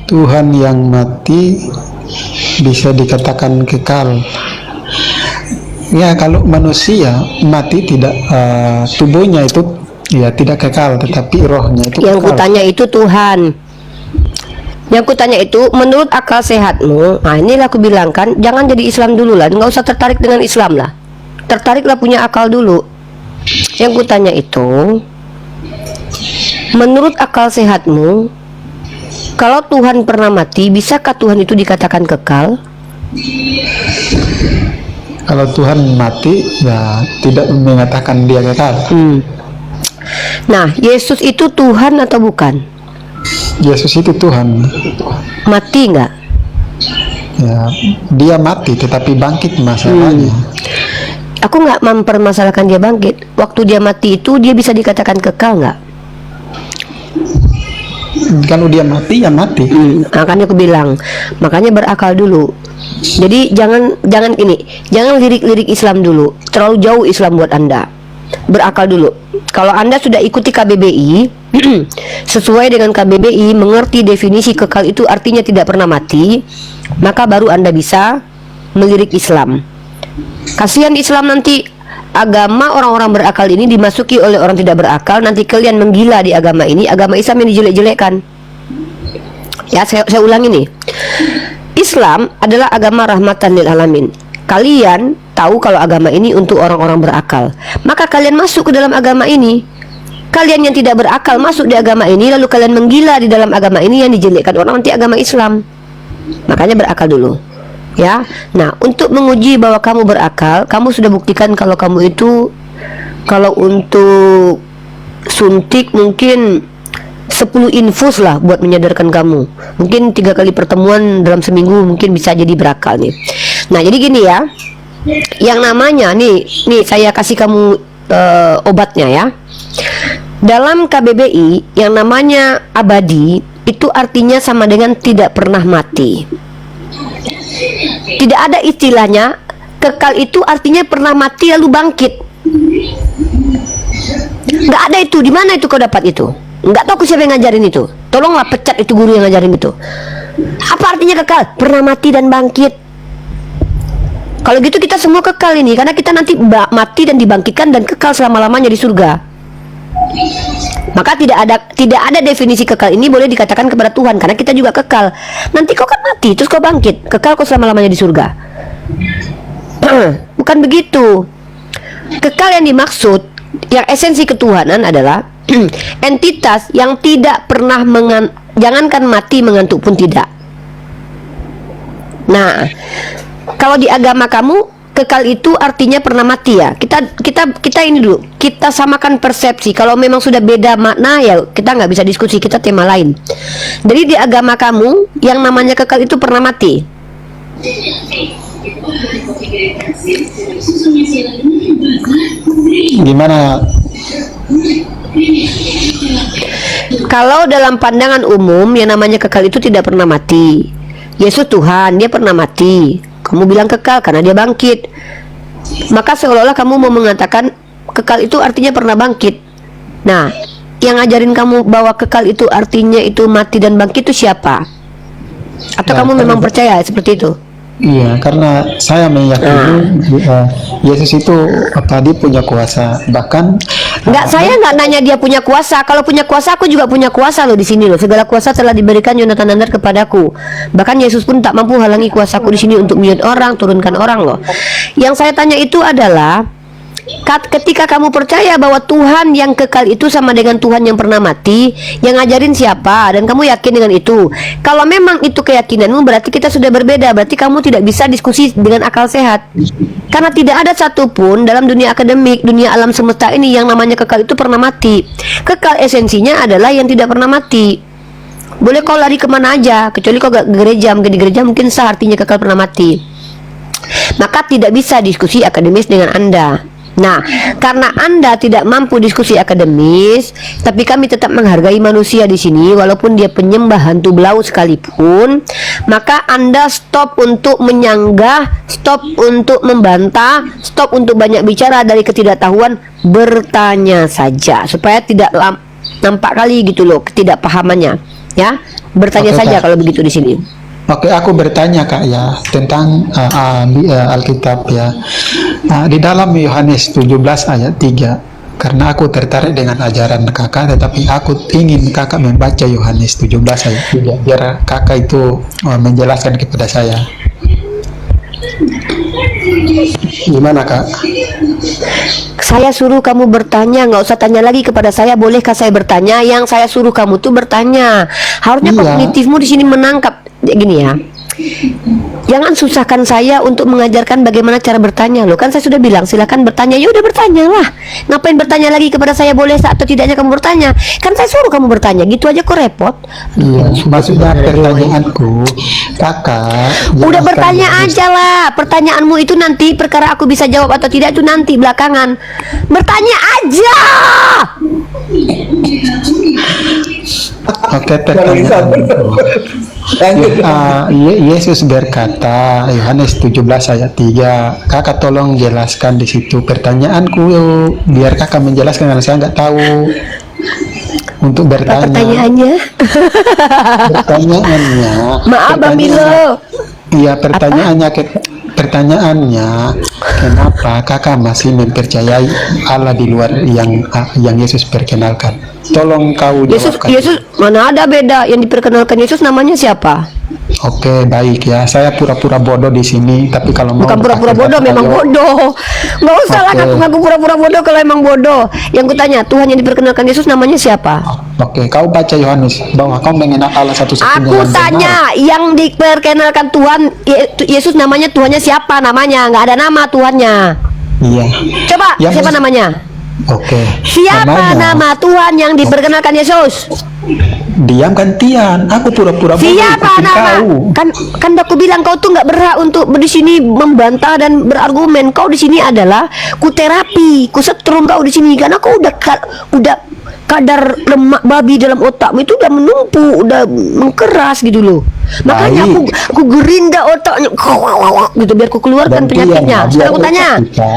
Tuhan yang mati bisa dikatakan kekal. Ya, kalau manusia mati tidak, tubuhnya itu ya tidak kekal, tetapi rohnya itu Yang kekal. kutanya itu Tuhan. Yang kutanya itu menurut akal sehatmu. Nah, inilah aku bilang kan, jangan jadi Islam dulu lah, nggak usah tertarik dengan Islam lah. Tertariklah punya akal dulu. Yang kutanya itu, menurut akal sehatmu, kalau Tuhan pernah mati, bisakah Tuhan itu dikatakan kekal? Kalau Tuhan mati, ya tidak mengatakan dia kekal. Nah, Yesus itu Tuhan atau bukan? Yesus itu Tuhan. Mati nggak? Ya, dia mati tetapi bangkit masalahnya. Aku nggak mempermasalahkan dia bangkit. Waktu dia mati itu dia bisa dikatakan kekal nggak? Kalau dia mati ya mati. Makanya aku bilang, makanya berakal dulu. Jadi jangan ini, jangan lirik-lirik Islam dulu. Terlalu jauh Islam buat Anda. Berakal dulu. Kalau Anda sudah ikuti KBBI, sesuai dengan KBBI, mengerti definisi kekal itu artinya tidak pernah mati, maka baru Anda bisa melirik Islam. Kasihan Islam nanti agama orang-orang berakal ini dimasuki oleh orang tidak berakal, nanti kalian menggila di agama ini, agama Islam yang dijelek-jelekkan. Ya, saya ulangi nih. Islam adalah agama rahmatan lil alamin. Kalian tahu kalau agama ini untuk orang-orang berakal, maka kalian masuk ke dalam agama ini. Kalian yang tidak berakal masuk di agama ini, lalu kalian menggila di dalam agama ini yang dijelekkan orang nanti agama Islam. Makanya berakal dulu, ya. Nah, untuk menguji bahwa kamu berakal, kamu sudah buktikan kalau kamu itu, kalau untuk suntik mungkin 10 infus lah buat menyadarkan kamu. Mungkin 3 kali pertemuan dalam seminggu mungkin bisa jadi berakal nih. Nah, jadi gini ya, yang namanya nih saya kasih kamu obatnya ya. Dalam KBBI yang namanya abadi itu artinya sama dengan tidak pernah mati. Tidak ada istilahnya kekal itu artinya pernah mati lalu bangkit. Nggak ada itu. Di mana itu kau dapat itu? Nggak tahu siapa yang ngajarin itu. Tolonglah pecat itu guru yang ngajarin itu. Apa artinya kekal? Pernah mati dan bangkit. Kalau gitu kita semua kekal ini, karena kita nanti mati dan dibangkitkan dan kekal selama-lamanya di surga. Maka tidak ada definisi kekal ini boleh dikatakan kepada Tuhan, karena kita juga kekal. Nanti kau kan mati terus kau bangkit, kekal kau selama-lamanya di surga. Bukan begitu. Kekal yang dimaksud, yang esensi ketuhanan adalah entitas yang tidak pernah jangankan mati, mengantuk pun tidak. Nah, kalau di agama kamu kekal itu artinya pernah mati ya. Kita ini dulu, kita samakan persepsi. Kalau memang sudah beda makna ya kita nggak bisa diskusi, kita tema lain. Jadi di agama kamu yang namanya kekal itu pernah mati. Gimana? Kalau dalam pandangan umum yang namanya kekal itu tidak pernah mati. Yesus Tuhan, dia pernah mati. Kamu bilang kekal karena dia bangkit. Maka seolah-olah kamu mau mengatakan kekal itu artinya pernah bangkit. Nah, yang ngajarin kamu bahwa kekal itu artinya itu mati dan bangkit itu siapa? Atau kamu memang percaya seperti itu? Iya, karena saya meyakini Yesus itu dia punya kuasa. Bahkan saya nggak nanya dia punya kuasa. Kalau punya kuasa, aku juga punya kuasa loh di sini loh. Segala kuasa telah diberikan Yonatan Nandar kepadaku. Bahkan Yesus pun tak mampu halangi kuasaku di sini untuk menyulut orang, turunkan orang loh. Yang saya tanya itu adalah ketika kamu percaya bahwa Tuhan yang kekal itu sama dengan Tuhan yang pernah mati, yang ngajarin siapa, dan kamu yakin dengan itu. Kalau memang itu keyakinanmu, berarti kita sudah berbeda. Berarti kamu tidak bisa diskusi dengan akal sehat. Karena tidak ada satupun dalam dunia akademik, dunia alam semesta ini yang namanya kekal itu pernah mati. Kekal esensinya adalah yang tidak pernah mati. Boleh kau lari kemana aja, kecuali kau gak ke gereja. Mungkin di gereja mungkin sah artinya kekal pernah mati. Maka tidak bisa diskusi akademis dengan Anda. Nah, karena Anda tidak mampu diskusi akademis, tapi kami tetap menghargai manusia di sini, walaupun dia penyembah hantu belau sekalipun, maka Anda stop untuk menyanggah, stop untuk membantah, stop untuk banyak bicara dari ketidaktahuan, bertanya saja, supaya tidak nampak kali gitu loh ketidakpahamannya, ya. Bertanya saja kalau begitu di sini. Oke, aku bertanya Kak ya tentang Alkitab ya. Di dalam Yohanes 17 ayat 3, karena aku tertarik dengan ajaran Kakak, tetapi aku ingin Kakak membaca Yohanes 17 ayat 3 biar Kakak itu menjelaskan kepada saya. Gimana Kak? Saya suruh kamu bertanya, nggak usah tanya lagi kepada saya. Bolehkah saya bertanya? Yang saya suruh kamu tuh bertanya. Harusnya kognitifmu di sini menangkap. Gini ya, jangan susahkan saya untuk mengajarkan bagaimana cara bertanya loh. Kan saya sudah bilang silakan bertanya. Ya udah bertanyalah. Ngapain bertanya lagi kepada saya boleh atau tidaknya kamu bertanya? Kan saya suruh kamu bertanya. Gitu aja kok repot. Iya, maksudnya pertanyaanku, Kakak. Udah bertanya aja lah. Pertanyaanmu itu nanti perkara aku bisa jawab atau tidak itu nanti belakangan. Bertanya aja. Oke, pertanyaanku. Yesus berkata, Yohanes 17 ayat 3. Kakak tolong jelaskan di situ. Pertanyaanku biar Kakak menjelaskan karena saya nggak tahu. Untuk bertanya. Pertanyaannya. Pertanyaannya. Maaf Bang Milo. Iya, pertanyaannya pertanyaannya, kenapa kakak masih mempercayai Allah di luar yang Yesus perkenalkan? Tolong kau jawabkan. Yesus mana ada beda, yang diperkenalkan Yesus namanya siapa? Oke, baik ya. Saya pura-pura bodoh di sini, tapi kalau mau Bukan pura-pura pakai bodoh, kata memang yo- bodoh. Nggak usah lah Oke. ngaku-ngaku pura-pura bodoh kalau emang bodoh. Yang kutanya, Tuhan yang diperkenalkan Yesus namanya siapa? Oke, kau baca Yohanes bahwa kau mengenal Allah satu-satunya Aku yang benar. tanya, yang diperkenalkan Tuhan Yesus namanya Tuhannya siapa namanya? Nggak ada nama Tuhannya. Iya. Coba Yang siapa mes- namanya? Oke. Siapa Namanya, nama Tuhan yang diperkenalkan Yesus? diam gantian. Aku pura-pura bodoh Siapa ikutin nama? kau. Kan aku bilang kau tuh nggak berhak untuk di sini membantah dan berargumen. Kau di sini adalah ku terapi, ku setrum kau di sini karena kau udah kadar lemak babi dalam otakmu itu udah menumpuk, udah mengkeras gitu loh. Makanya Baik. aku gerinda otaknya gitu biar ku keluarkan Gantian, penyakitnya. biar Sekarang aku tanya, kita.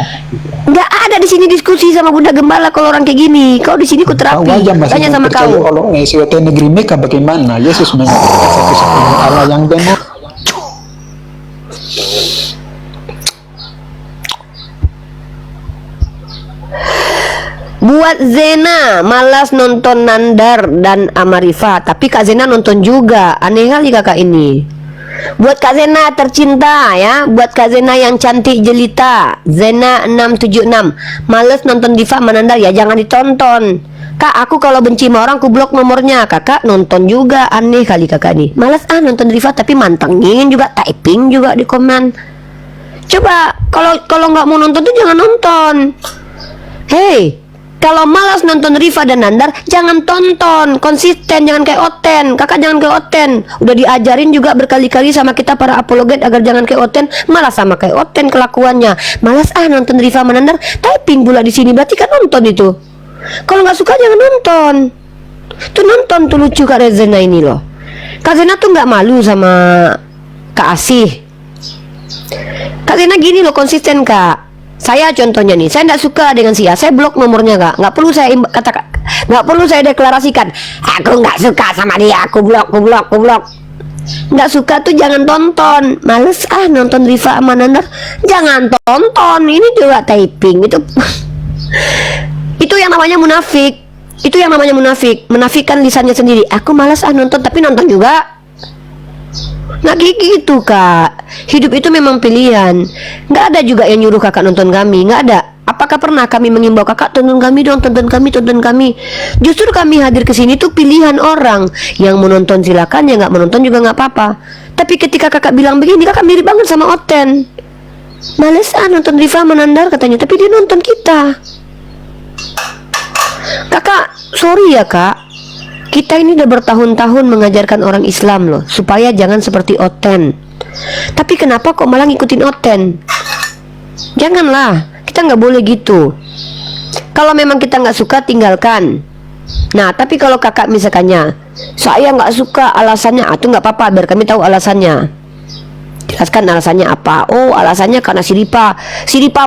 nggak ada di sini diskusi sama Bunda Gembala kalau orang kayak gini. Kau di sini ku Kau terapi. aja masih Tanya sama percaya kau. kalau SWT negeri Mekah bagaimana? Yesus mengatakan satu-satunya Allah yang benar. Buat Zena malas nonton Nandar dan Amarifa, tapi Kak Zena nonton juga. Aneh kali kakak ini. Buat Kak Zena tercinta ya, buat Kak Zena yang cantik jelita, Zena 676. Males nonton Diva Manandar ya jangan ditonton. Kak, aku kalau benci sama orang aku blok nomornya. Kakak nonton juga. Aneh kali kakak nih. Males nonton Diva tapi mantengin juga, typing juga di komen. Coba kalau nggak mau nonton tuh jangan nonton. Hey, kalau malas nonton Riva dan Nandar, jangan tonton, konsisten, jangan kayak Oten. Kakak jangan kayak Oten. Udah diajarin juga berkali-kali sama kita para apologet agar jangan kayak Oten, malah sama kayak Oten kelakuannya. Malas nonton Riva sama Nandar, typing pula di sini berarti kan nonton itu. Kalau nggak suka jangan nonton. Tuh nonton tuh lucu Kak Rezena ini loh. Kak Zena tuh nggak malu sama Kak Asih. Kak Zena gini loh konsisten Kak. Saya contohnya nih, saya nggak suka dengan si A, saya blok nomornya Kak. Nggak perlu saya katakan, nggak perlu saya deklarasikan. Aku nggak suka sama dia, aku blok. Nggak suka tuh jangan tonton. Males nonton Riva sama Nandar, jangan tonton. Ini juga typing itu. Itu yang namanya munafik. Itu yang namanya munafik, menafikan lisannya sendiri. Aku malas nonton tapi nonton juga. Nggak kayak gitu Kak. Hidup itu memang pilihan. Nggak ada juga yang nyuruh kakak nonton kami. Nggak ada. Apakah pernah kami mengimbau kakak tonton kami dong, tonton kami. Justru kami hadir ke sini tuh pilihan orang. Yang mau nonton silakan, yang nggak menonton juga nggak apa-apa. Tapi ketika kakak bilang begini, kakak mirip banget sama Oten. Males nonton Riva Manandar katanya, tapi dia nonton kita. Kakak, sorry ya kak. Kita ini udah bertahun-tahun mengajarkan orang Islam loh, supaya jangan seperti Oten. Tapi kenapa kok malah ngikutin Oten? Janganlah, kita nggak boleh gitu. Kalau memang kita nggak suka, tinggalkan. Nah, tapi kalau kakak misalkannya, saya nggak suka alasannya, itu nggak apa-apa, biar kami tahu alasannya. Jelaskan alasannya apa. Oh, alasannya karena si Ripa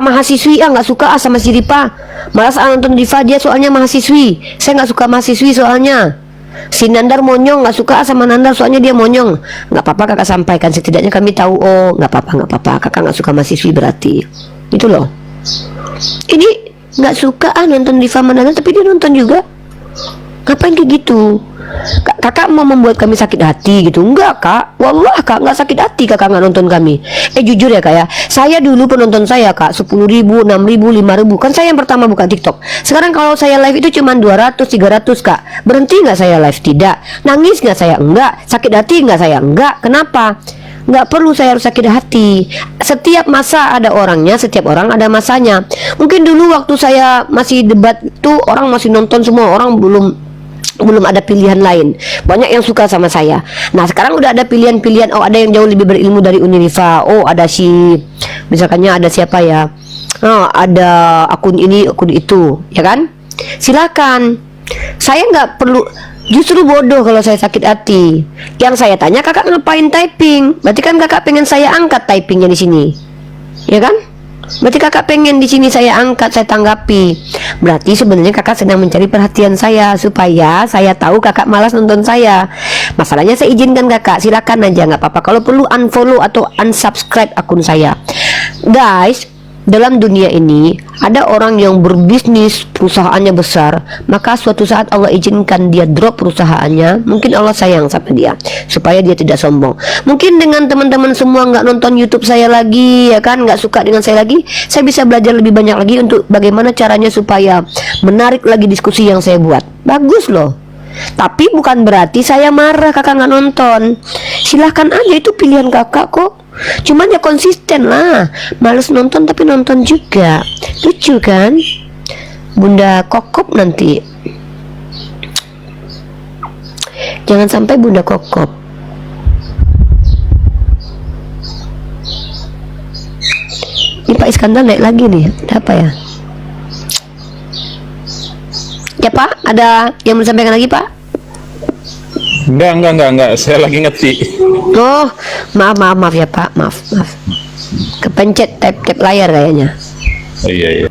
mahasiswi, nggak suka sama si Ripa. Malas nonton Diva, dia soalnya mahasiswi. Saya nggak suka mahasiswi soalnya. Si Nandar monyong, nggak suka sama Nandar soalnya dia monyong. Nggak apa-apa kakak sampaikan, setidaknya kami tahu. Oh, nggak apa-apa, kakak nggak suka mahasiswi berarti itu loh. Ini nggak suka nonton Diva Manandar tapi dia nonton juga. Ngapain kayak gitu? Kakak mau membuat kami sakit hati gitu? Enggak kak, wallah kak nggak sakit hati kakak nggak nonton kami. Jujur ya kak ya, saya dulu penonton saya kak 10.000, 6.000, 5.000. Kan saya yang pertama buka TikTok. Sekarang kalau saya live itu cuma 200, 300 kak. Berhenti nggak saya live? Tidak. Nangis nggak saya? Enggak. Sakit hati nggak saya? Enggak. Kenapa? Nggak perlu saya harus sakit hati. Setiap masa ada orangnya, setiap orang ada masanya. Mungkin dulu waktu saya masih debat tuh orang masih nonton semua, orang belum ada pilihan lain. Banyak yang suka sama saya. Nah sekarang udah ada pilihan-pilihan. Oh ada yang jauh lebih berilmu dari Uniriva. Oh ada misalkannya ada siapa ya, oh ada akun ini, akun itu, ya kan? Silakan. Saya nggak perlu. Justru bodoh kalau saya sakit hati. Yang saya tanya, kakak ngapain typing? Berarti kan kakak pengen saya angkat typingnya di sini, ya kan? Berarti kakak pengen di sini saya angkat, saya tanggapi. Berarti sebenarnya kakak sedang mencari perhatian saya supaya saya tahu kakak malas nonton saya. Masalahnya saya izinkan kakak, silakan aja, nggak apa-apa. Kalau perlu unfollow atau unsubscribe akun saya. Guys, dalam dunia ini ada orang yang berbisnis, perusahaannya besar, maka suatu saat Allah izinkan dia drop perusahaannya. Mungkin Allah sayang sama dia supaya dia tidak sombong. Mungkin dengan teman-teman semua nggak nonton YouTube saya lagi, ya kan, nggak suka dengan saya lagi, saya bisa belajar lebih banyak lagi untuk bagaimana caranya supaya menarik lagi diskusi yang saya buat. Bagus loh. Tapi bukan berarti saya marah kakak nggak nonton. Silahkan aja, itu pilihan kakak kok. Cuman ya konsisten lah. Males nonton tapi nonton juga. Lucu kan? Bunda kokop nanti. Jangan sampai bunda kokop. Ini Pak Iskandar naik lagi nih. Ada apa ya? Ya Pak, ada yang mau disampaikan lagi Pak? Enggak. Saya lagi ngetik. Oh, maaf ya Pak, maaf. Kepencet tap layar kayaknya. Oh, iya.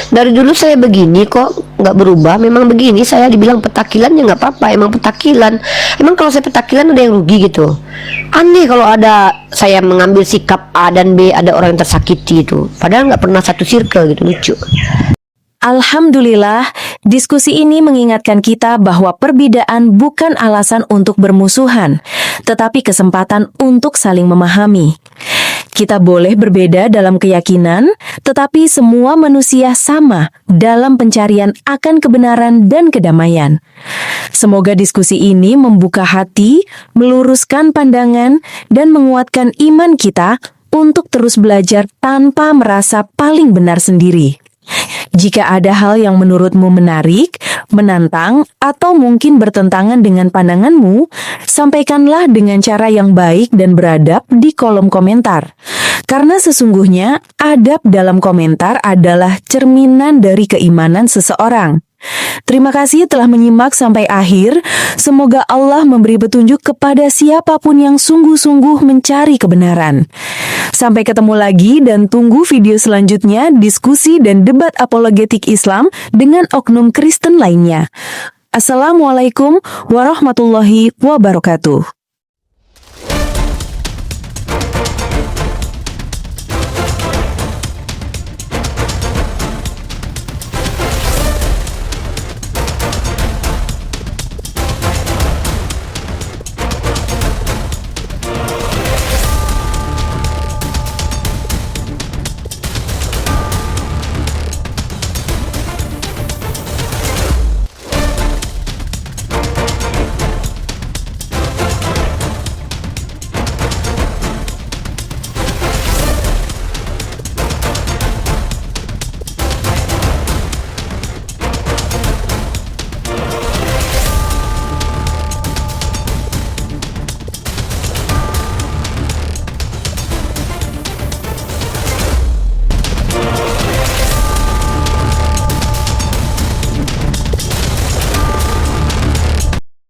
Dari dulu saya begini kok, nggak berubah. Memang begini, saya dibilang petakilan ya nggak apa-apa. Emang petakilan. Emang kalau saya petakilan ada yang rugi gitu. Aneh kalau ada saya mengambil sikap A dan B, ada orang yang tersakiti itu. Padahal nggak pernah satu circle gitu, lucu. Alhamdulillah, diskusi ini mengingatkan kita bahwa perbedaan bukan alasan untuk bermusuhan, tetapi kesempatan untuk saling memahami. Kita boleh berbeda dalam keyakinan, tetapi semua manusia sama dalam pencarian akan kebenaran dan kedamaian. Semoga diskusi ini membuka hati, meluruskan pandangan, dan menguatkan iman kita untuk terus belajar tanpa merasa paling benar sendiri. Jika ada hal yang menurutmu menarik, menantang, atau mungkin bertentangan dengan pandanganmu, sampaikanlah dengan cara yang baik dan beradab di kolom komentar. Karena sesungguhnya, adab dalam komentar adalah cerminan dari keimanan seseorang. Terima kasih telah menyimak sampai akhir. Semoga Allah memberi petunjuk kepada siapapun yang sungguh-sungguh mencari kebenaran. Sampai ketemu lagi dan tunggu video selanjutnya diskusi dan debat apologetik Islam dengan oknum Kristen lainnya. Assalamualaikum warahmatullahi wabarakatuh.